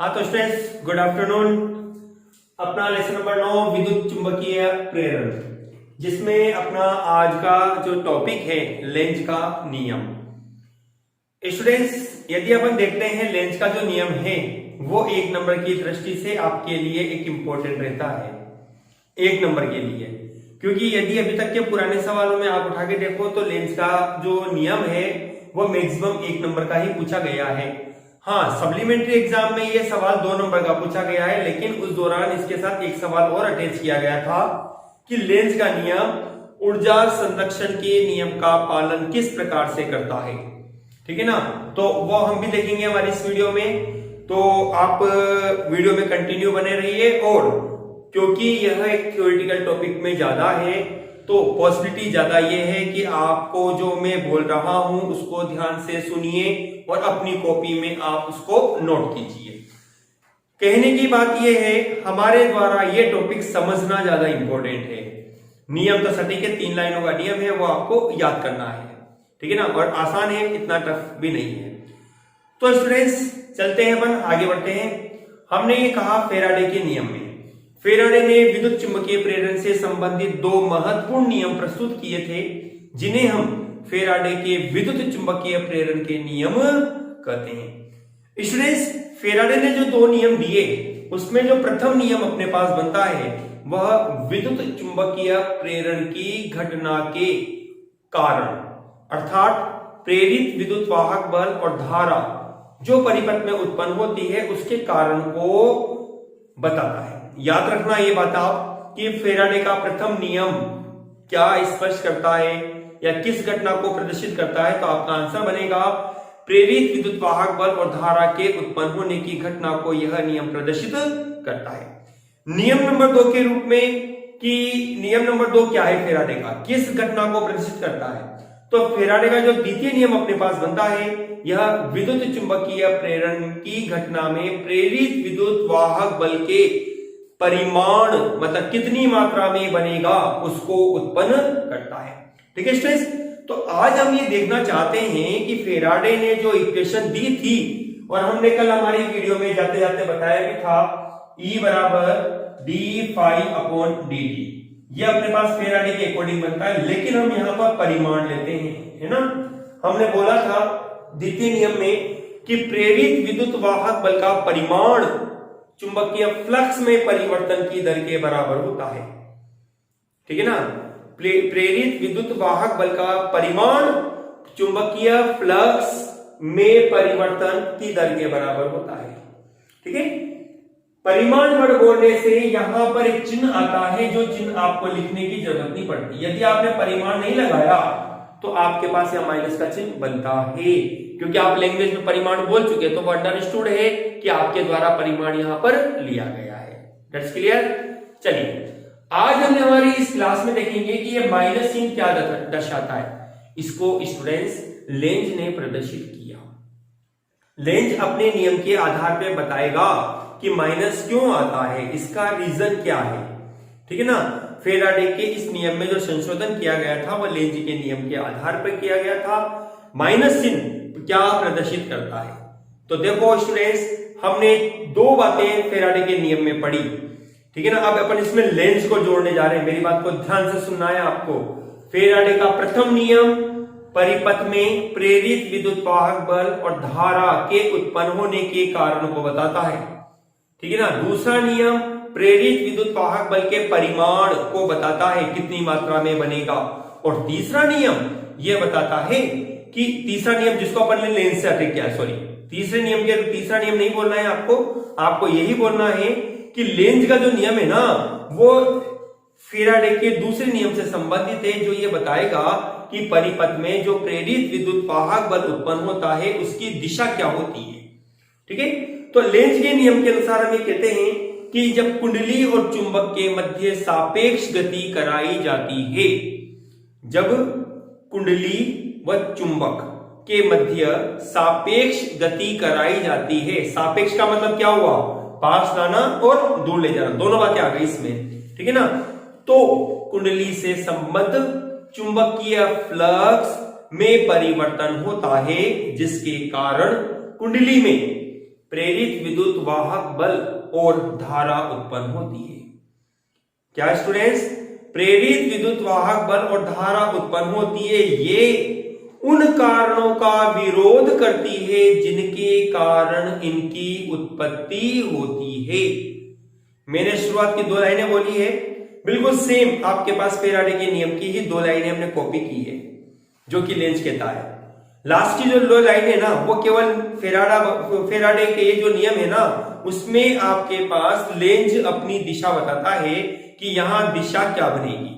हाँ तो students good afternoon. अपना लेसन नंबर 9 विद्युत चुंबकीय प्रेरण, जिसमें अपना आज का जो टॉपिक है लेंज का नियम। स्टूडेंट्स यदि अपन देखते हैं लेंज का जो नियम है वो एक नंबर की दृष्टि से आपके लिए एक इंपॉर्टेंट रहता है, एक नंबर के लिए। क्योंकि यदि अभी तक के पुराने सवालों में आप उठा के देखो तो लेंज का जो नियम है वो मैक्सिमम एक नंबर का ही पूछा गया है। हाँ, सप्लीमेंट्री एग्जाम में ये सवाल 2 नंबर का पूछा गया है, लेकिन उस दौरान इसके साथ एक सवाल और अटैच किया गया था कि लेंज का नियम ऊर्जा संरक्षण के नियम का पालन किस प्रकार से करता है। ठीक है ना, तो वो हम भी देखेंगे हमारी इस वीडियो में। तो आप वीडियो में कंटिन्यू बने रहिए, और क्योंकि यह एक थ्योरेटिकल टॉपिक में ज्यादा है तो पॉसिबिलिटी ज्यादा ये है कि आपको जो मैं बोल रहा हूं उसको ध्यान से सुनिए और अपनी कॉपी में आप उसको नोट कीजिए। कहने की बात यह है, हमारे द्वारा ये टॉपिक समझना ज्यादा इंपॉर्टेंट है। नियम तो सटीक है, 3 लाइनों का नियम है, वो आपको याद करना है। ठीक है ना, और आसान है, इतना टफ भी नहीं है। तो स्टूडेंट्स चलते हैं, अपन आगे बढ़ते हैं। हमने ये कहा फेराडे के नियम में फेराडे ने विद्युत चुंबकीय प्रेरण से संबंधित 2 महत्वपूर्ण नियम प्रस्तुत किए थे, जिन्हें हम फेराडे के विद्युत चुंबकीय प्रेरण के नियम कहते हैं। स्टूडेंट्स फेराडे ने जो 2 नियम दिए उसमें जो प्रथम नियम अपने पास बनता है वह विद्युत चुंबकीय प्रेरण की घटना के कारण, अर्थात प्रेरित विद्युत वाहक बल और धारा जो परिपथ में उत्पन्न होती है उसके कारण को बताता है। याद रखना ये बात आप कि फेराडे का प्रथम नियम क्या स्पष्ट करता है या किस घटना को प्रदर्शित करता है, तो आपका आंसर बनेगा प्रेरित विद्युत वाहक बल और धारा के उत्पन्न होने की घटना को यह नियम प्रदर्शित करता है। नियम नंबर 2 के रूप में कि नियम नंबर 2 क्या है फेराडे का, किस घटना को प्रदर्शित करता है, तो फेराडे का जो द्वितीय नियम अपने पास बनता है यह विद्युत चुंबकीय प्रेरण की घटना में प्रेरित विद्युत वाहक बल के परिमाण मतलब कितनी मात्रा में बनेगा उसको उत्पन्न करता है। ठीक है स्टूडेंट्स, तो आज हम ये देखना चाहते हैं कि फेराडे ने जो इक्वेशन दी थी, और हमने कल हमारी वीडियो में जाते जाते बताया भी था E बराबर D phi upon D T, ये अपने पास फेराडे के अकॉर्डिंग बनता है, लेकिन हम यहां पर परिमाण लेते हैं, है ना। हमने बोला था द्वितीय नियम में कि प्रेरित विद्युत वाहक बल का परिमाण चुंबकीय फ्लक्स में परिवर्तन की दर के बराबर होता है। ठीक है ना, प्रेरित विद्युत वाहक बल का परिमाण चुंबकीय फ्लक्स में परिवर्तन की दर के बराबर होता है। ठीक है, परिमाण वर्ड बोलने से यहां पर एक चिन्ह आता है, जो चिन्ह आपको लिखने की जरूरत नहीं पड़ती। यदि आपने परिमाण नहीं लगाया तो आपके पास यह माइनस का चिन्ह बनता है, क्योंकि आप लैंग्वेज में परिमाण बोल चुके, तो वो अंडरस्टूड है कि आपके द्वारा परिमाण यहां पर लिया गया है। That's clear. चलिए आज हमने हमारी इस क्लास में देखेंगे कि ये माइनस चिन्ह क्या दर्शाता है। इसको स्टूडेंट्स लेंज ने प्रदर्शित किया। लेंज अपने नियम के आधार पर बताएगा कि माइनस क्यों आता है, इसका रीजन क्या है। ठीक है ना, फेराडे के इस नियम में जो संशोधन किया गया था वो लेंज के नियम के आधार पर किया गया था। माइनस चिन्ह क्या प्रदर्शित करता है, तो देखो स्टूडेंट्स हमने 2 बातें फेराडे के नियम में पढ़ी। ठीक है ना, अब अपन इसमें लेंज को जोड़ने जा रहे हैं। मेरी बात को ध्यान से सुनना है आपको। फेराडे का प्रथम नियम परिपथ में प्रेरित विद्युत वाहक बल और धारा के उत्पन्न होने के कारण को बताता है। ठीक है ना, दूसरा नियम प्रेरित विद्युत वाहक बल के परिमाण को बताता है, कितनी मात्रा में बनेगा। और तीसरा नियम यह बताता है कि तीसरा नियम जिसको अपन ने लेंज से अटैक किया, सॉरी तीसरे नियम के तीसरा नियम नहीं बोलना है आपको यही बोलना है कि लेंज का जो नियम है ना वो फेराडे के दूसरे नियम से संबंधित है, जो ये बताएगा कि परिपथ में जो प्रेरित विद्युत वाहक बल उत्पन्न होता है उसकी दिशा क्या होती है। ठीक है, तो लेंज के नियम के अनुसार हम ये कहते हैं कि जब कुंडली और चुंबक के मध्य सापेक्ष गति कराई जाती है, जब कुंडली व चुंबक के मध्य सापेक्ष गति कराई जाती है, सापेक्ष का मतलब क्या हुआ, पास लाना और दूर ले जाना, दोनों बातें आ गई इसमें। ठीक है ना, तो कुंडली से संबद्ध चुंबकीय फ्लक्स में परिवर्तन होता है, जिसके कारण कुंडली में प्रेरित विद्युत वाहक बल और धारा उत्पन्न होती है। क्या स्टूडेंट्स? प्रेरित विद्युत वाहक बल और धारा उत्पन्न होती है। ये उन कारणों का विरोध करती है जिनके कारण इनकी उत्पत्ति होती है। मैंने शुरुआत की 2 लाइनें बोली है, बिल्कुल सेम आपके पास फैराडे के नियम की ही 2 लाइनें हमने कॉपी की है, जो कि लेंज कहता है। लास्ट की जो 2 लाइन है ना, वो केवल फैराडे के ये जो नियम है ना, उसमें आपके पास लेंज अपनी दिशा बताता है कि यहां दिशा क्या बनेगी।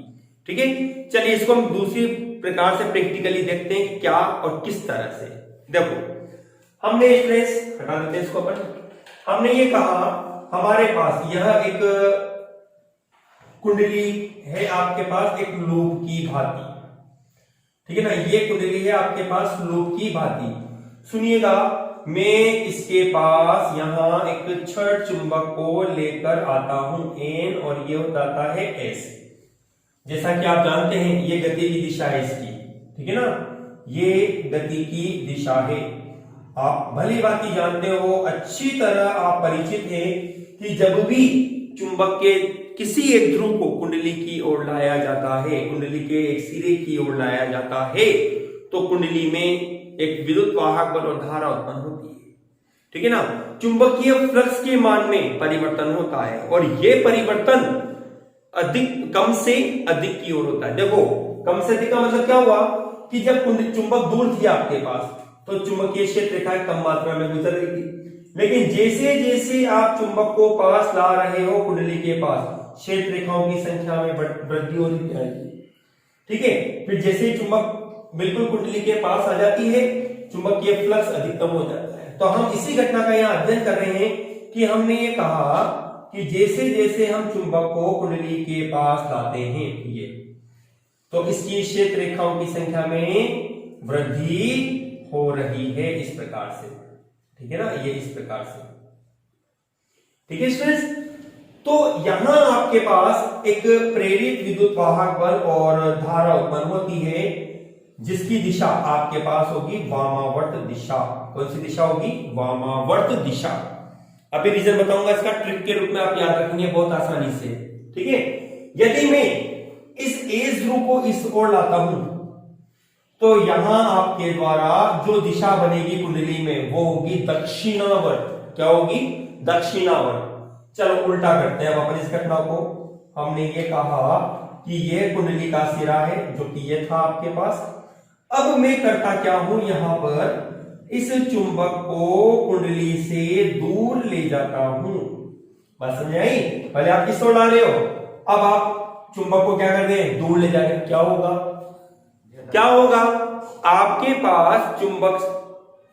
ठीक है, चलिए इसको हम दूसरी प्रकार से प्रैक्टिकली देखते हैं कि क्या और किस तरह से। देखो, हमने स्ट्रेस हटा देते हैं इसको अपन। हमने ये कहा हमारे पास यह एक कुंडली है आपके पास एक लूप की भांति, ठीक है ना। ये कुंडली है आपके पास लूप की भांति। सुनिएगा, मैं इसके पास यहां एक छड़ चुंबक को लेकर आता हूं N और ये बताता है S। जैसा कि आप जानते हैं ये गति की दिशा है इसकी, ठीक है ना, ये गति की दिशा है। आप भली भांति जानते हो, अच्छी तरह आप परिचित हैं कि जब भी चुंबक के किसी एक ध्रुव को कुंडली की ओर लाया जाता है, कुंडली के एक सिरे की ओर लाया जाता है, तो कुंडली में एक विद्युत वाहक बल और धारा उत्पन्न होती है, ठीक है ना। चुंबकीय फ्लक्स के मान में परिवर्तन होता है और यह परिवर्तन कम से अधिक की ओर होता है। देखो, कम से अधिक का मतलब क्या हुआ कि जब चुंबक दूर थी आपके पास तो चुंबकीय क्षेत्र रेखाएं कम मात्रा में गुजर रही थी, लेकिन जैसे जैसे आप चुंबक को पास ला रहे हो कुंडली के पास, क्षेत्र रेखाओं की संख्या में वृद्धि होती जाएगी, ठीक है। फिर जैसे चुंबक बिल्कुल कुंडली के पास आ जाती है, चुंबकीय फ्लक्स अधिकतम हो जाता है। तो हम इसी घटना का यहाँ अध्ययन कर रहे हैं कि हमने ये कहा कि जैसे जैसे हम चुंबक को कुंडली के पास लाते हैं ये, तो इसकी क्षेत्र रेखाओं की संख्या में वृद्धि हो रही है इस प्रकार से, ठीक है ना, ये इस प्रकार से, ठीक है स्टूडेंट्स। तो यहां आपके पास एक प्रेरित विद्युत वाहक बल और धारा उत्पन्न होती है जिसकी दिशा आपके पास होगी वामावर्त दिशा। कौन सी दिशा होगी? वामावर्त दिशा। अभी रीजन बताऊंगा इसका, ट्रिक के रूप में आप याद रखेंगे बहुत आसानी से, ठीक है। यदि मैं इस एज ध्रुव को इस ओर लाता हूं तो यहां आपके द्वारा जो दिशा बनेगी कुंडली में वो होगी दक्षिणावर्त। क्या होगी? दक्षिणावर्त। चलो उल्टा करते हैं अब अपन इस घटना को। हमने ये कहा कि ये कुंडली का सिरा है जो कि ये था आपके पास। अब मैं करता क्या हूं, यहां पर इस चुंबक को कुंडली से दूर ले जाता हूं। बात समझ आई? पहले आप किस ओर ला रहे हो, अब आप चुंबक को क्या कर रहे हैं? दूर ले जाकर। क्या होगा? क्या होगा? आपके पास चुंबक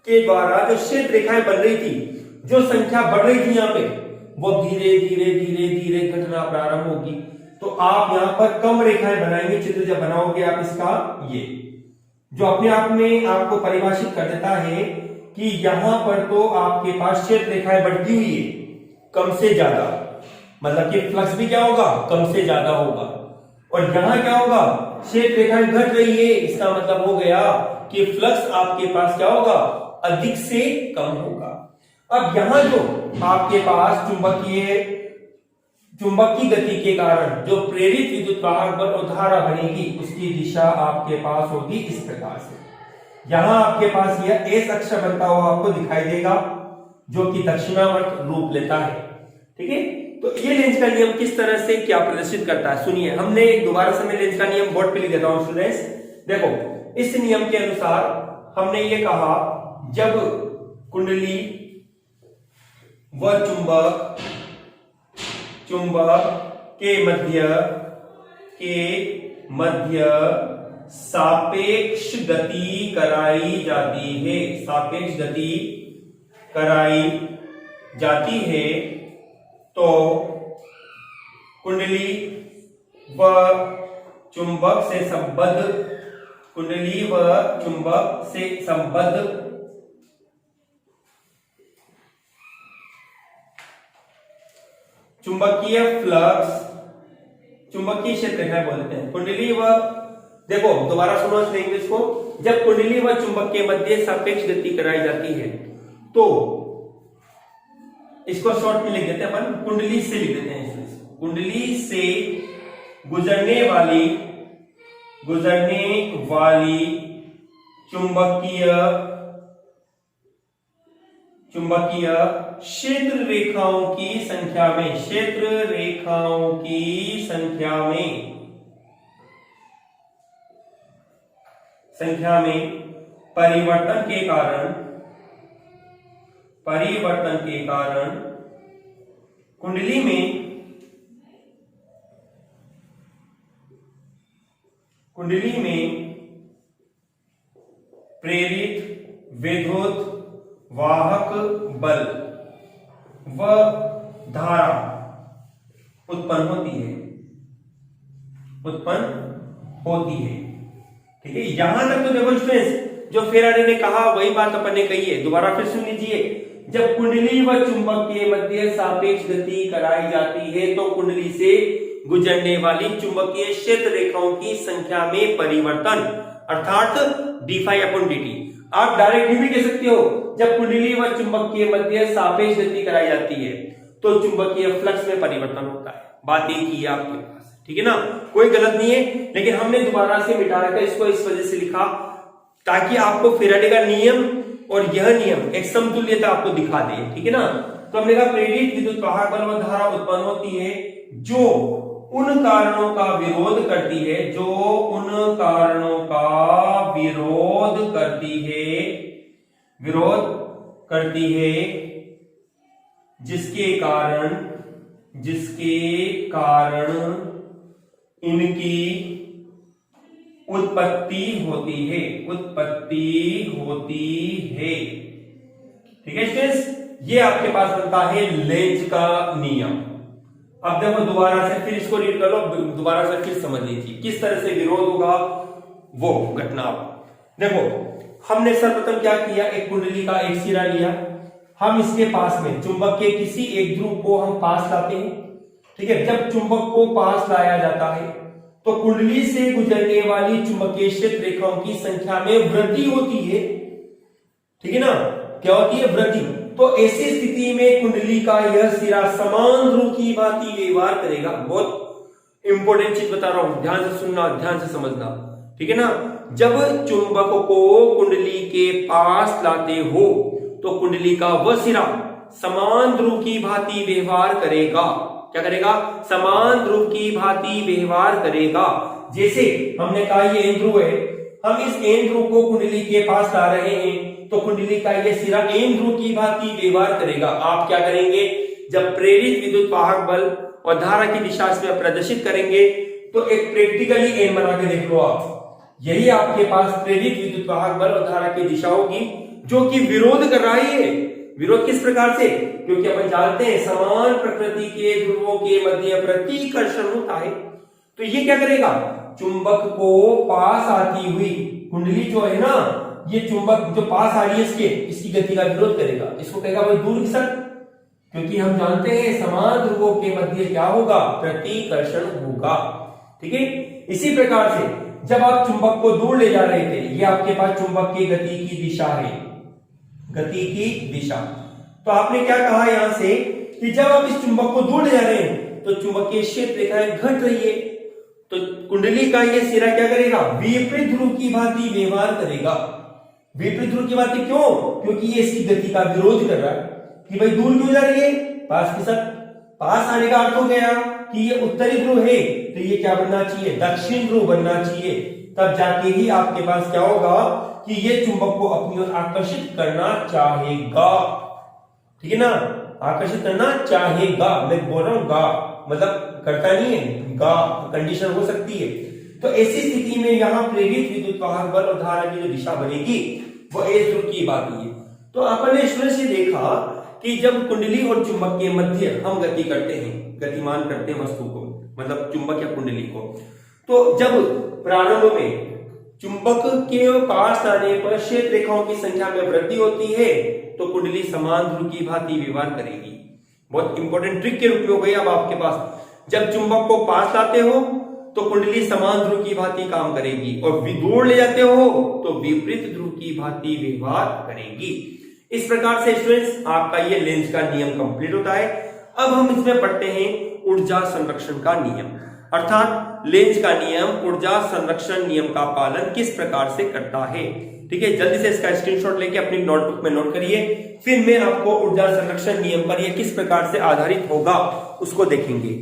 के द्वारा जो क्षेत्र रेखाएं बन रही थी, जो संख्या बढ़ रही थी यहां पे, वो धीरे धीरे धीरे धीरे घटना प्रारंभ होगी। तो आप यहां पर कम रेखाएं बनाएंगे। चित्र जब बनाओगे आप इसका, ये जो अपने आप में आपको परिभाषित कर देता है कि यहां पर तो आपके पास क्षेत्र रेखाएं बढ़ती हुई है कम से ज्यादा, मतलब कि फ्लक्स भी क्या होगा? कम से ज्यादा होगा। और यहां क्या होगा? क्षेत्र रेखाएं घट रही है, इसका मतलब हो गया कि फ्लक्स आपके पास क्या होगा? अधिक से कम होगा। अब यहां जो आपके पास चुंबक की गति के कारण जो प्रेरित विद्युत वाहक बल और धारा बनेगी उसकी दिशा आपके पास होगी इस प्रकार से। यहां आपके पास यह एस अक्ष बनता हुआ आपको दिखाई देगा जो कि दक्षिणावर्त रूप लेता है, ठीक है। तो ये लेंज का नियम किस तरह से क्या प्रदर्शित करता है सुनिए। हमने दोबारा से मैं लेंज का नियम बोर्ड पे लिख देता हूं स्टूडेंट्स। देखो, इस नियम के अनुसार हमने ये कहा जब कुंडली व चुंबक के मध्य सापेक्ष गति कराई जाती है, सापेक्ष गति कराई जाती है, तो कुंडली व चुंबक से संबद्ध चुंबकीय फ्लक्स, चुंबकीय क्षेत्र रेखाएं बोलते हैं। कुंडली व, देखो दोबारा सुनो इस लैंग्वेज को, जब कुंडली व चुंबक के मध्य सापेक्ष गति कराई जाती है तो इसको शॉर्ट में लिख देते हैं अपन, कुंडली से लिख देते हैं इसको। कुंडली से गुजरने वाली चुंबकीय क्षेत्र रेखाओं की संख्या में परिवर्तन के कारण कुंडली में प्रेरित विद्युत वाहक बल व धारा उत्पन्न होती है। ठीक है, यहां तक तो देखो स्टूडेंट्स, जो फेराडे ने कहा वही बात अपन ने कही है। दोबारा फिर सुन लीजिए। जब कुंडली व चुंबक के मध्य सापेक्ष गति कराई जाती है तो कुंडली से गुजरने वाली चुंबकीय क्षेत्र रेखाओं की संख्या में परिवर्तन, अर्थात d∅/dt। आप डायरेक्ट भी कह सकते हो, जब कुंडली व चुंबक के मध्य सापेक्ष गति कराई जाती है तो चुंबकीय फ्लक्स में परिवर्तन होता है। बात एक ही है आपके पास, ठीक है ना, कोई गलत नहीं है। लेकिन हमने दोबारा से मिटा कर इसको इस वजह से लिखा ताकि आपको फेराडे का नियम और यह नियम एक समतुल्यता आपको दिखा दे, ठीक है ना। तो हमने कहा प्रेरित विद्युत वाहक बल व धारा उत्पन्न होती है जो उन कारणों का विरोध करती है जिसके कारण इनकी उत्पत्ति होती है। ठीक है स्टूडेंट्स, ये आपके पास बनता है लेंज का नियम। अब देखो दोबारा से फिर इसको रीड कर लो, दोबारा से फिर समझ लीजिए किस तरह से विरोध होगा वो घटना। देखो हमने सर्वप्रथम क्या किया, एक कुंडली का एक सिरा लिया, हम इसके पास में चुंबक के किसी एक ध्रुव को हम पास लाते हैं। ठीक है, जब चुंबक को पास लाया जाता है तो कुंडली से गुजरने वाली चुंबकीय क्षेत्र रेखाओं की संख्या में वृद्धि होती है। ठीक है ना, क्या होती है, वृद्धि। तो ऐसी स्थिति में कुंडली का यह सिरा समान ध्रुव की भांति व्यवहार करेगा। बहुत इंपॉर्टेंट चीज बता रहा हूं, ध्यान से सुनना, ध्यान से समझना, ठीक है ना। जब चुंबक को कुंडली के पास लाते हो तो कुंडली का वह सिरा समान ध्रुव की भांति व्यवहार करेगा। क्या करेगा, समान ध्रुव की भांति व्यवहार करेगा। जैसे हमने कहा ये एन ध्रुव है, हम इस एन ध्रुव को कुंडली के पास ला रहे हैं तो कुंडली का ये सिरा एन ध्रुव की भांति व्यवहार करेगा। आप क्या करेंगे, जब प्रेरित विद्युत वाहक बल और धारा की दिशा में प्रदर्शित करेंगे तो एक प्रैक्टिकली एन बना के देख लो आप। यही आपके पास प्रेरित विद्युत वाहक बल और धारा की दिशा होगी जो कि विरोध कर रही है। विरोध किस प्रकार से, क्योंकि अपन जानते हैं समान प्रकृति के ध्रुवों के मध्य प्रतिकर्षण होता है। तो ये क्या करेगा, चुंबक को पास आती हुई कुंडली जो है ना, ये चुंबक जो पास आ रही है इसकी गति का विरोध करेगा। इसको कहेगा भाई दूर खिसक, क्योंकि हम जानते हैं समान ध्रुवों के मध्य क्या होगा, प्रतिकर्षण होगा। ठीक है, इसी प्रकार से जब आप चुंबक को दूर ले जा रहे थे, ये आपके पास चुंबक की गति की दिशा है, गति की दिशा। तो आपने क्या कहा यहां से कि जब आप इस चुंबक को दूर ले जा रहे हैं तो चुंबकीय क्षेत्र रेखाएं घट रही है, तो कुंडली का ये सिरा क्या करेगा, विपरीत ध्रुव की भांति व्यवहार करेगा। विपरीत ध्रुव की भांति क्यों, क्योंकि ये इसकी गति का विरोध कर रहा है कि भाई दूर क्यों जा रही है, पास खिसक। पास आने का अर्थ हो गया कि ये उत्तरी ध्रुव है तो ये क्या बनना चाहिए, दक्षिण ध्रुव बनना चाहिए। तब जाके ही आपके पास क्या होगा कि ये चुंबक को अपनी ओर आकर्षित करना चाहेगा। ठीक है ना, आकर्षित करना चाहेगा, मैं बोल रहा हूं गा, मतलब करता नहीं है, गा कंडीशन हो सकती है। तो ऐसी स्थिति में यहां प्रेरित विद्युत वाहक बल और धारा की जो दिशा बनेगी वो एस ध्रुव की बात है। तो अपन ने शुरू से देखा कि जब कुंडली और चुंबक के मध्य हम गति करते हैं, गतिमान करते हैं वस्तु को, मतलब चुंबक या कुंडली को, तो जब प्रारंभ में चुंबक के पास आने पर क्षेत्र रेखाओं की संख्या में वृद्धि होती है तो कुंडली समान ध्रुव की भांति व्यवहार करेगी। बहुत इंपॉर्टेंट ट्रिक के रूप में हो गई अब आपके पास। जब चुंबक को पास लाते हो तो कुंडली समान ध्रुव की भांति काम करेगी और दूर ले जाते हो तो विपरीत ध्रुव की भांति व्यवहार करेगी। इस प्रकार से स्टूडेंट्स आपका ये लेंज का नियम कंप्लीट होता है। अब हम इसमें पढ़ते हैं ऊर्जा संरक्षण का नियम, अर्थात लेंज का नियम ऊर्जा संरक्षण नियम का पालन किस प्रकार से करता है। ठीक है, जल्दी से इसका स्क्रीनशॉट लेके अपनी नोटबुक में नोट करिए, फिर मैं आपको ऊर्जा संरक्षण नियम पर यह किस प्रकार से आधारित होगा उसको देखेंगे।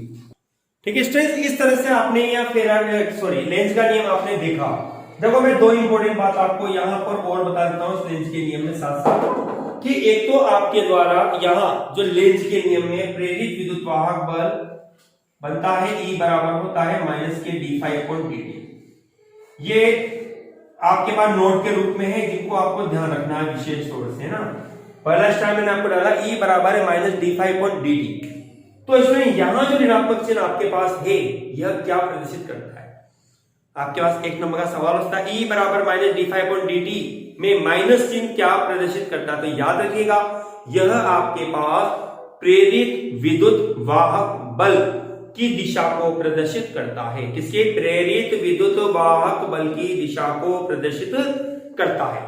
ठीक है स्टूडेंट्स, इस तरह से आपने या लेंज का नियम आपने देखा। देखो मैं दो इंपॉर्टेंट बात आपको यहाँ पर और बता देता हूँ लेंज के नियम में साथ साथ, कि एक तो आपके द्वारा यहाँ जो लेंज के नियम में प्रेरित विद्युत वाहक बल बनता है E बराबर होता है माइनस के d5dt। ये आपके पास नोट के रूप में है जिनको आपको ध्यान रखना है विशेष तौर से ना। पहला स्टार मैंने आपको डाला E बराबर है माइनस d5dt। तो इसमें यहां जो ऋणात्मक चिन्ह आपके पास है यह क्या प्रदर्शित करता है? आपके पास एक नंबर का सवाल होता है E बराबर माइनस d5dt में माइनस चिन्ह क्या प्रदर्शित करता है? तो याद रखिएगा यह आपके पास प्रेरित विद्युत वाहक बल की दिशा को प्रदर्शित करता है। किसके? प्रेरित विद्युत वाहक बल की दिशा को प्रदर्शित करता है।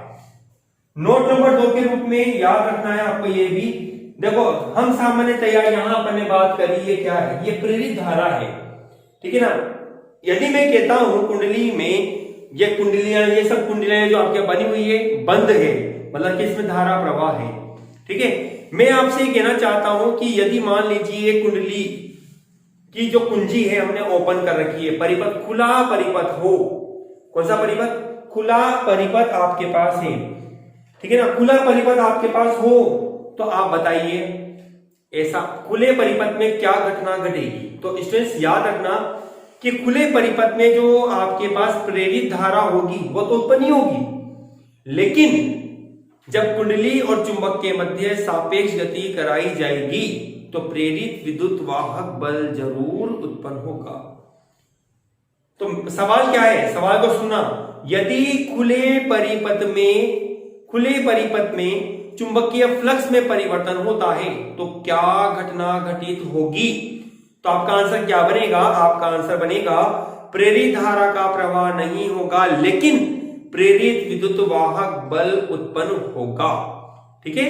नोट नंबर 2 के रूप में याद रखना है आपको ये भी। देखो हम सामान्यतया यहां अपन ने बात करी, ये क्या है? ये प्रेरित धारा है। ठीक है ना। यदि मैं कहता हूं कुंडली में ये कुंडलियां, ये सब कुंडलियां जो आपके बनी हुई है बंद है, मतलब कि इसमें धारा प्रवाह है। ठीक है, मैं आपसे ये कहना चाहता हूं कि यदि मान लीजिए कुंडली की जो कुंजी है हमने ओपन कर रखी है, परिपथ खुला परिपथ हो, कौन सा परिपथ? खुला परिपथ आपके पास है। ठीक है ना, खुला परिपथ आपके पास हो तो आप बताइए ऐसा खुले परिपथ में क्या घटना घटेगी? तो स्टूडेंट्स याद रखना कि खुले परिपथ में जो आपके पास प्रेरित धारा होगी वो तो उत्पन्न ही होगी, लेकिन जब कुंडली और चुंबक के मध्य सापेक्ष गति कराई जाएगी तो प्रेरित विद्युत वाहक बल जरूर उत्पन्न होगा। तो सवाल क्या है? सवाल को सुना। यदि खुले परिपथ में चुंबकीय फ्लक्स में परिवर्तन होता है तो क्या घटना घटित होगी? तो आपका आंसर क्या बनेगा? आपका आंसर बनेगा प्रेरित धारा का प्रवाह नहीं होगा लेकिन प्रेरित विद्युत वाहक बल उत्पन्न होगा। ठीक है,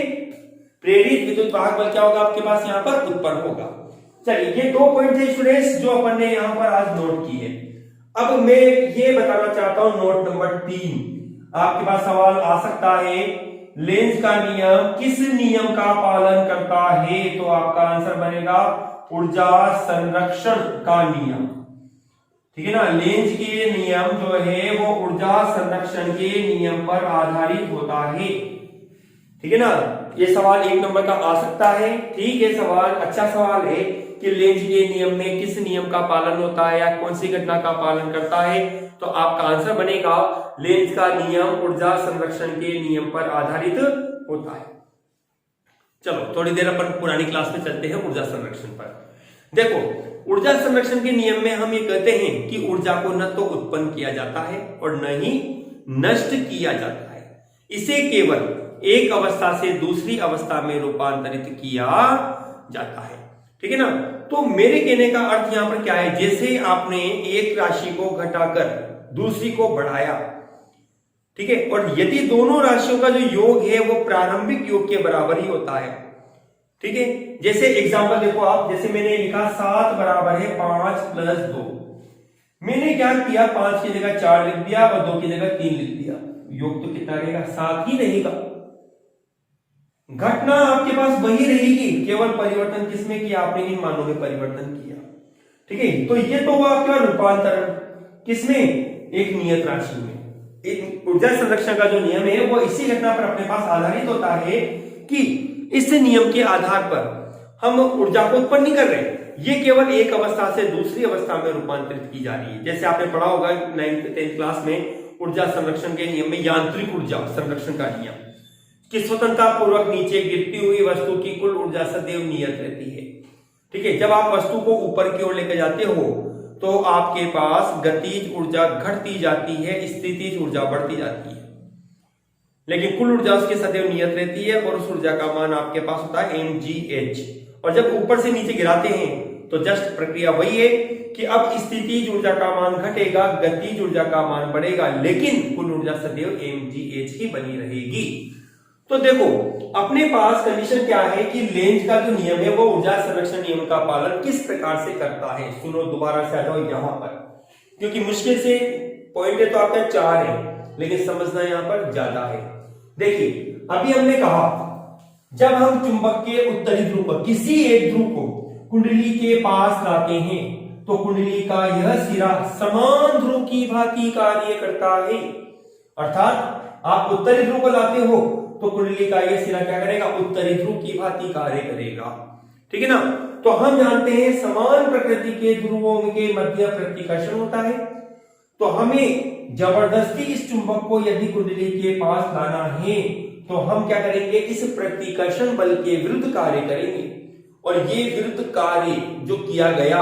प्रेरित विद्युत वाहक बल क्या होगा आपके पास यहाँ पर? उत्पन्न होगा। चलिए ये 2 पॉइंट थे स्टूडेंट्स जो अपन ने यहाँ पर आज नोट किए। अब मैं ये बताना चाहता हूं नोट नंबर 3। आपके पास सवाल आ सकता है लेंज का नियम किस नियम का पालन करता है? तो आपका आंसर बनेगा ऊर्जा संरक्षण का नियम। ठीक है ना, लेंज के नियम जो है वो ऊर्जा संरक्षण के नियम पर आधारित होता है। ठीक है ना, ये सवाल 1 नंबर का आ सकता है। ठीक है, सवाल अच्छा सवाल है कि लेंज के नियम में किस नियम का पालन होता है या कौन सी घटना का पालन करता है? तो आपका आंसर बनेगा लेंज का नियम ऊर्जा संरक्षण के नियम पर आधारित होता है। चलो थोड़ी देर अपन पुरानी क्लास में चलते हैं ऊर्जा संरक्षण पर। देखो ऊर्जा संरक्षण के नियम में हम ये कहते हैं कि ऊर्जा को न तो उत्पन्न किया जाता है और न ही नष्ट किया जाता है, इसे केवल एक अवस्था से दूसरी अवस्था में रूपांतरित किया जाता है। ठीक है ना, तो मेरे कहने का अर्थ यहां पर क्या है? जैसे आपने एक राशि को घटाकर दूसरी को बढ़ाया, ठीक है, और यदि दोनों राशियों का जो योग है वो प्रारंभिक योग के बराबर ही होता है। ठीक है, जैसे एग्जांपल देखो आप, जैसे मैंने लिखा 7 बराबर है 5 प्लस 2। मैंने क्या किया? 5 की जगह 4 लिख दिया और 2 की जगह 3 लिख दिया। योग तो कितना रहेगा? 7 ही रहेगा। घटना आपके पास वही रहेगी, केवल परिवर्तन किसमें किया? आपने इन मानों में परिवर्तन किया। ठीक है, तो ये तो हुआ आपका रूपांतरण किसमें? एक नियत राशि में। एक ऊर्जा संरक्षण का जो नियम है वो इसी घटना पर अपने पास आधारित होता है कि इस नियम के आधार पर हम ऊर्जा को उत्पन्न नहीं कर रहे, ये केवल एक अवस्था से दूसरी अवस्था में रूपांतरित की जा रही है। जैसे आपने पढ़ा होगा 9th 10th क्लास में ऊर्जा संरक्षण के नियम में यांत्रिक ऊर्जा संरक्षण का नियम कि स्वतंत्रता पूर्वक नीचे गिरती हुई वस्तु की कुल ऊर्जा सदैव नियत रहती है। ठीक है, जब आप वस्तु को ऊपर की ओर लेकर जाते हो तो आपके पास गतिज ऊर्जा घटती जाती है, स्थितिज ऊर्जा बढ़ती जाती है, लेकिन कुल ऊर्जा उसके सदैव नियत रहती है और उस ऊर्जा का मान आपके पास होता है mgh। और जब ऊपर से नीचे गिराते हैं तो जस्ट प्रक्रिया वही है कि अब स्थितिज ऊर्जा का मान घटेगा, गतिज ऊर्जा का मान बढ़ेगा, लेकिन कुल ऊर्जा सदैव mgh ही बनी रहेगी। तो देखो अपने पास कंडीशन क्या है कि लेंज का जो नियम है वो ऊर्जा संरक्षण नियम का पालन किस प्रकार से करता है। सुनो दोबारा से आ जाओ यहां पर, क्योंकि मुश्किल से पॉइंट है तो आपका 4 है, लेकिन समझना यहां पर ज्यादा है। देखिए अभी हमने कहा जब हम चुंबक के उत्तरी ध्रुव पर किसी एक ध्रुव को कुंडली के पास लाते हैं तो कुंडली का यह सिरा समान ध्रुव की भांति कार्य करता है। अर्थात आप उत्तरी ध्रुव को लाते हो तो कुंडली का यह सिरा क्या करेगा, उत्तरी ध्रुव की भांति कार्य करेगा। ठीक है ना। तो हम जानते हैं समान प्रकृति के ध्रुवों के मध्य प्रतिकर्षण होता है, तो हमें जबरदस्ती इस चुंबक को यदि कुंडली के पास लाना है तो हम क्या करेंगे, इस प्रतिकर्षण बल के विरुद्ध कार्य करेंगे। और ये विरुद्ध कार्य जो किया गया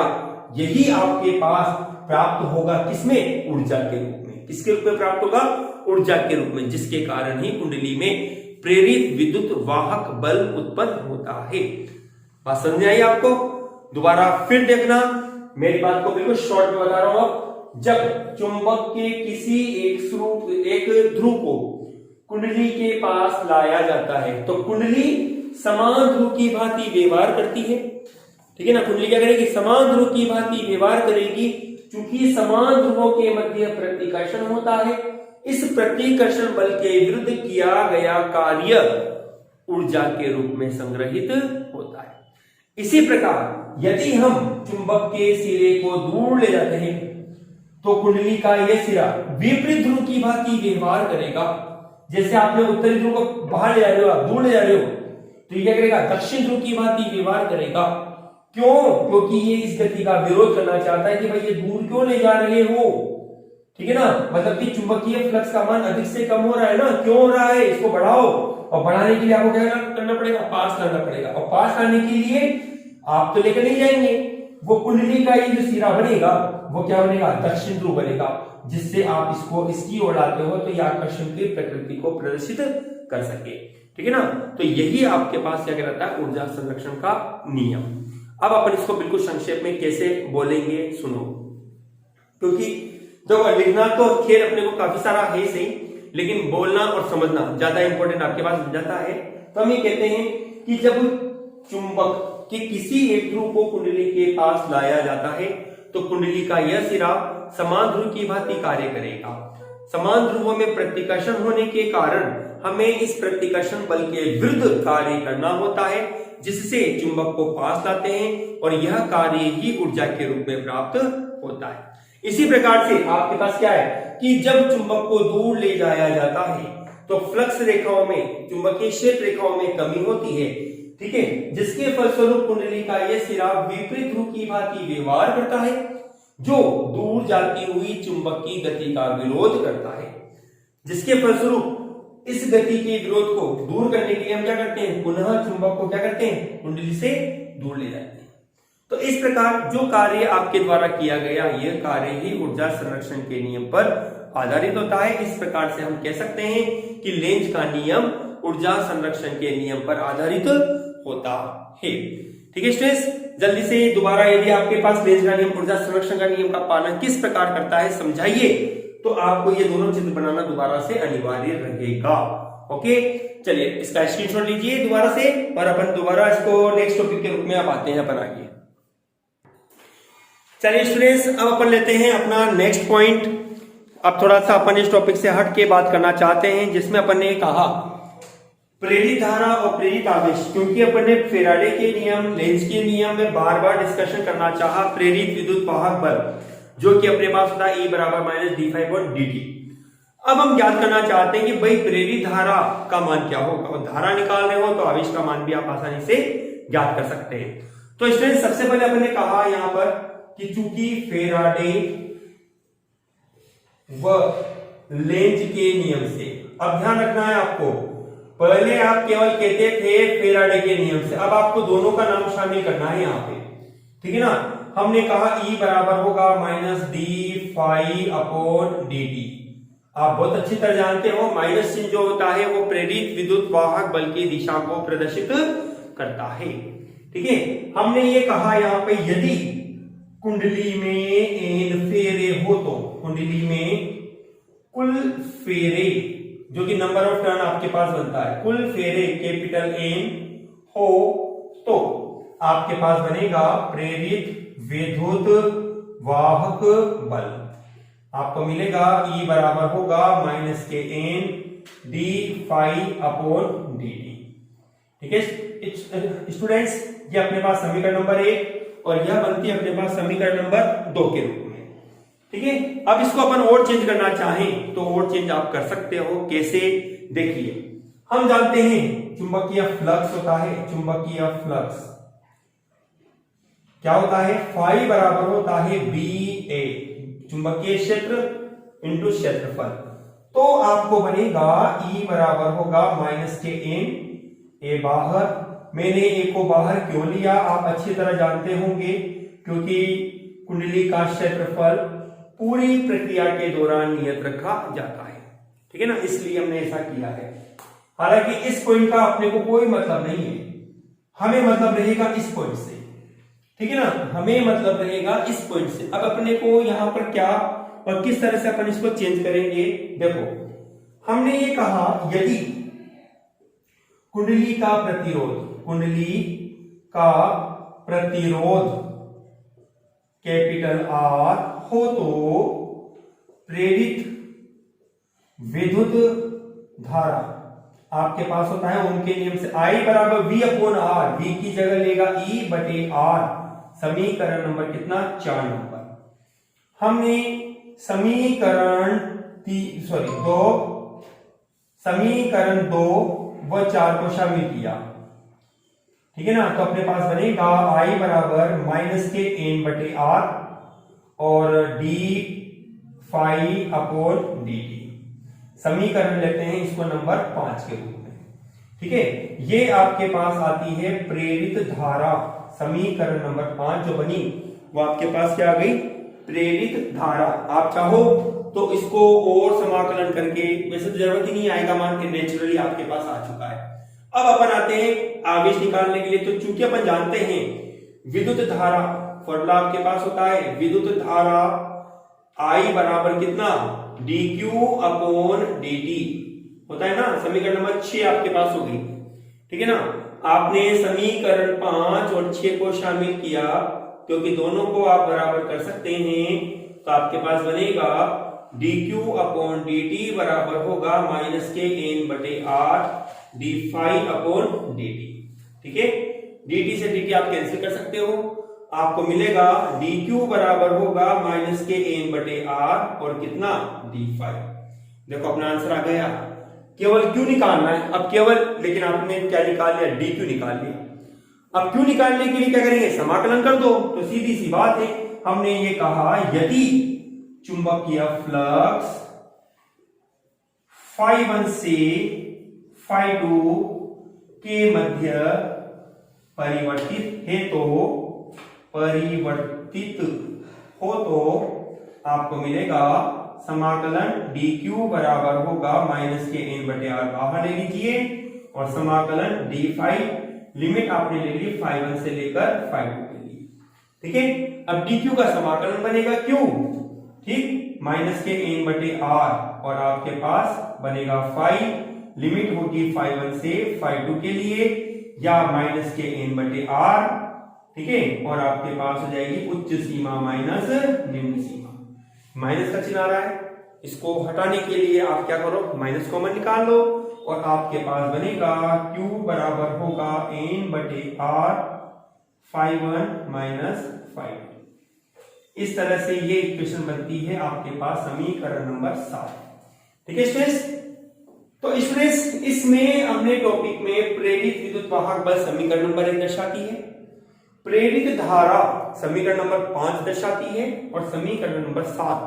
यही आपके पास प्राप्त होगा किसमें, ऊर्जा के रूप में। किसके रूप में प्राप्त होगा, ऊर्जा के रूप में, जिसके कारण ही कुंडली में प्रेरित विद्युत वाहक बल उत्पन्न होता है। बात समझ आई आपको? दोबारा फिर देखना, मेरी बात को बिल्कुल शॉर्ट में बता रहा हूं। अब जब चुंबक के किसी एक ध्रुव को कुंडली के पास लाया जाता है तो कुंडली समान ध्रुव की भांति व्यवहार करती है। ठीक है ना। कुंडली क्या करेगी, समान ध्रुव की भांति व्यवहार करेगी। चूंकि समान ध्रुवों के मध्य प्रतिकर्षण होता है, इस प्रतिकर्षण बल के विरुद्ध किया गया कार्य ऊर्जा के रूप में संग्रहित होता है। इसी प्रकार यदि हम चुंबक के सिरे को दूर ले जाते हैं तो कुंडली का यह सिरा विपरीत ध्रुव की भांति व्यवहार करेगा। जैसे आपने उत्तरी ध्रुव को बाहर ले जा रहे हो, आप दूर ले जा रहे हो, तो ये क्या करेगा, दक्षिण ध्रुव की भांति व्यवहार करेगा। क्यों? क्योंकि ये इस गति का विरोध करना चाहता है कि भाई ये दूर क्यों ले जा रहे हो। ठीक है ना। मतलब कि चुंबकीय फ्लक्स का मान अधिक से कम हो रहा है ना, क्यों हो रहा है, इसको बढ़ाओ। और बढ़ाने के लिए आपको क्या करना पड़ेगा, पास करना पड़ेगा। और पास करने के लिए आप तो लेकर नहीं जाएंगे, वो कुंडली का ये जो सिरा बनेगा वो क्या बनेगा, दक्षिण ध्रुव बनेगा, जिससे आप इसको इसकी ओर लाते हो तो ये आकर्षण की प्रकृति को प्रदर्शित कर सके। ठीक है ना। तो यही आपके पास क्या कहलाता है, ऊर्जा संरक्षण का नियम। अब अपन इसको बिल्कुल संक्षेप में कैसे बोलेंगे सुनो, क्योंकि देखो लिखना तो खेल अपने को काफी सारा है सही, लेकिन बोलना और समझना ज्यादा इंपॉर्टेंट आपके पास जाता है। तो हम ये कहते हैं कि जब चुंबक के किसी एक ध्रुव को कुंडली के पास लाया जाता है तो कुंडली का यह सिरा समान ध्रुव की भांति कार्य करेगा। समान ध्रुवों में प्रतिकर्षण होने के कारण हमें इस प्रतिकर्षण बल के विरुद्ध कार्य करना होता है, जिससे चुंबक को पास लाते हैं और यह कार्य ही ऊर्जा के रूप में प्राप्त होता है। इसी प्रकार से आपके पास क्या है कि जब चुंबक को दूर ले जाया जाता है तो फ्लक्स रेखाओं में, चुंबकीय क्षेत्र रेखाओं में कमी होती है। ठीक है। जिसके फलस्वरूप कुंडली का यह सिरा विपरीत ध्रुव की भांति व्यवहार करता है, जो दूर जाती हुई चुंबक की गति का विरोध करता है। जिसके फलस्वरूप इस गति के विरोध को दूर करने के लिए हम क्या करते हैं, पुनः चुंबक को क्या करते हैं, कुंडली से दूर ले जाते हैं। तो इस प्रकार जो कार्य आपके द्वारा किया गया यह कार्य ही ऊर्जा संरक्षण के नियम पर आधारित होता है। इस प्रकार से हम कह सकते हैं कि लेंज का नियम ऊर्जा संरक्षण के नियम पर आधारित होता है। ठीक है स्टूडेंट्स, जल्दी से दोबारा यदि आपके पास लेंज का नियम ऊर्जा संरक्षण का नियम का पालन किस प्रकार करता है समझाइए, तो आपको ये दोनों चित्र बनाना दोबारा से अनिवार्य रहेगा। ओके, चलिए इसका स्क्रीनशॉट लीजिए दोबारा से, और अपन दोबारा इसको नेक्स्ट टॉपिक के रूप में आप आते हैं अपन आगे। चलिए स्टूडेंट्स, अब अपन लेते हैं अपना नेक्स्ट पॉइंट। अब थोड़ा सा अपन इस टॉपिक से हट के बात करना चाहते हैं, जिसमें अपन ने कहा प्रेरित धारा और प्रेरित आवेश। क्योंकि अपन ने फेराडे के नियम, लेंज के नियम में बार बार डिस्कशन करना चाहा प्रेरित विद्युत वाहक बल, जो कि अपने पास होता है E बराबर -d∅dt। अब हम ज्ञात करना चाहते हैं कि भाई प्रेरित धारा का मान क्या होगा, और धारा निकालने हो तो आवेश का मान भी आप आसानी से ज्ञात कर सकते हैं। तो इसमें सबसे पहले अपन ने कहा यहाँ पर कि चूंकि फेराडे व लेंज के नियम से, अब ध्यान रखना है आपको, पहले आप केवल कहते थे फेराडे के नियम से, अब आपको दोनों का नाम शामिल करना है यहाँ पे। ठीक है ना। हमने कहा E बराबर होगा -d∅/dt। आप बहुत अच्छी तरह जानते हो माइनस चिन्ह जो होता है वो प्रेरित विद्युत वाहक बल की दिशा को प्रदर्शित करता है। ठीक है। हमने ये कहा यहाँ पे यदि कुंडली में n फेरे हो तो कुंडली में कुल फेरे जो कि नंबर ऑफ टर्न आपके पास बनता है, कुल फेरे कैपिटल N हो तो आपके पास बनेगा प्रेरित विद्युत वाहक बल। आपको मिलेगा E बराबर होगा -kN d∅/dt। ठीक है स्टूडेंट्स, ये अपने पास समीकरण नंबर 1 और यह बनती है अपने पास समीकरण नंबर 2 के रूप में। ठीक है, अब इसको अपन और चेंज करना चाहें तो और चेंज आप कर सकते हो। कैसे? देखिए, हम जानते हैं चुंबकीय फ्लक्स होता है, चुंबकीय फ्लक्स क्या होता है, फाई बराबर होता है BA, चुंबकीय क्षेत्र इंटू क्षेत्रफल। तो आपको बनेगा E बराबर होगा -kN, ए बाहर, मैंने ए को बाहर क्यों लिया आप अच्छी तरह जानते होंगे, क्योंकि कुंडली का क्षेत्रफल पूरी प्रक्रिया के दौरान नियत रखा जाता है। ठीक है ना, इसलिए हमने ऐसा किया है। हालांकि इस पॉइंट का अपने को कोई मतलब नहीं है, हमें मतलब रहेगा इस पॉइंट से। ठीक है ना, हमें मतलब रहेगा इस पॉइंट से। अब अपने को यहां पर क्या और किस तरह से अपन इसको चेंज करेंगे, देखो हमने ये कहा यदि कुंडली का प्रतिरोध कैपिटल R हो तो प्रेरित विद्युत धारा आपके पास होता है उनके नियम से I बराबर V/R, V की जगह लेगा E/R, समीकरण नंबर कितना, 4 नंबर। हमने समीकरण 2 व 4 को शामिल किया। ठीक है ना, तो अपने पास बनेगा I बराबर -kN/R और d∅/dt। समीकरण लेते हैं इसको नंबर 5 के रूप में। ठीक है, ये आपके पास आती है प्रेरित धारा, समीकरण नंबर 5 जो बनी वो आपके पास क्या आ गई, प्रेरित धारा। आप चाहो तो इसको और समाकलन करके, वैसे तो जरूरत ही नहीं आएगा, मान के नेचुरली आपके पास आ चुका है। अब अपन आते हैं आवेश निकालने के लिए। तो चूंकि अपन जानते हैं विद्युत धारा, फॉर्मूला आपके पास होता है विद्युत धारा I बराबर कितना, dQ/dt होता है ना, समीकरण नंबर 6 आपके पास होगी। ठीक है ना, आपने समीकरण 5 और 6 को शामिल किया, क्योंकि दोनों को आप बराबर कर सकते हैं, तो आपके पास बनेगा dQ/dt बराबर होगा -kN/R d∅/dt। ठीक है, dt से dt आप कैंसिल कर सकते हो, आपको मिलेगा dQ बराबर होगा -kN/R और कितना, d∅। देखो अपना आंसर आ गया। केवल क्यू निकालना है अब, केवल, लेकिन आपने क्या निकाल लिया, dQ निकाल लिया। अब क्यू निकालने के लिए क्या करेंगे, समाकलन कर दो। तो सीधी सी बात है, हमने ये कहा यदि चुंबकीय फ्लक्स ∅1 से ∅2 के मध्य परिवर्तित हो तो आपको मिलेगा समाकलन dQ बराबर होगा -kN/R, बाहर ले लीजिए, और समाकलन d∅, लिमिट आपने ले ली ∅1 से लेकर ∅2 के लिए। ठीक है, अब dQ का समाकलन बनेगा क्यों, ठीक, -kN/R और आपके पास बनेगा ∅, लिमिट होगी ∅1 से ∅2 के लिए, या -kN/R। ठीक है, और आपके पास हो जाएगी उच्च सीमा माइनस निम्न सीमा। माइनस का चिन्ह आ रहा है, इसको हटाने के लिए आप क्या करो, माइनस कॉमन निकाल लो, और आपके पास बनेगा Q बराबर होगा N/R ∅1 - ∅2। इस तरह से ये इक्वेशन बनती है आपके पास समीकरण नंबर 7। ठीक है स्टूडेंट्स, तो स्टूडेंट्स इसमें हमने टॉपिक में प्रेरित विद्युत वाहक बल समीकरण नंबर 1 दर्शाती है, प्रेरित धारा समीकरण नंबर 5 दर्शाती है, और समीकरण नंबर 7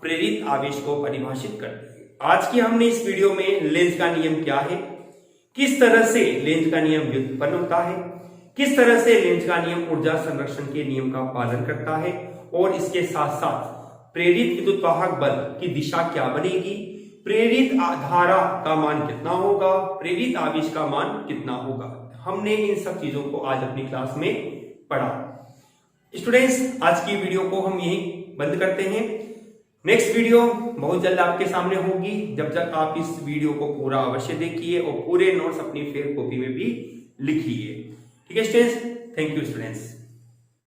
प्रेरित आवेश को परिभाषित करती है। आज की हमने इस वीडियो में लेंज का नियम क्या है, किस तरह से लेंज का नियम व्युत्पन्न होता है, किस तरह से लेंज का नियम ऊर्जा संरक्षण के नियम का पालन करता है, और इसके साथ साथ प्रेरित विद्युत वाहक बल की दिशा क्या बनेगी, प्रेरित धारा का मान कितना होगा, प्रेरित आवेश का मान कितना होगा, हमने इन सब चीजों को आज अपनी क्लास में पढ़ा। स्टूडेंट्स आज की वीडियो को हम यहीं बंद करते हैं। नेक्स्ट वीडियो बहुत जल्द आपके सामने होगी। जब तक आप इस वीडियो को पूरा अवश्य देखिए और पूरे नोट्स अपनी फेयर कॉपी में भी लिखिए। ठीक है स्टूडेंट्स, थैंक यू स्टूडेंट्स।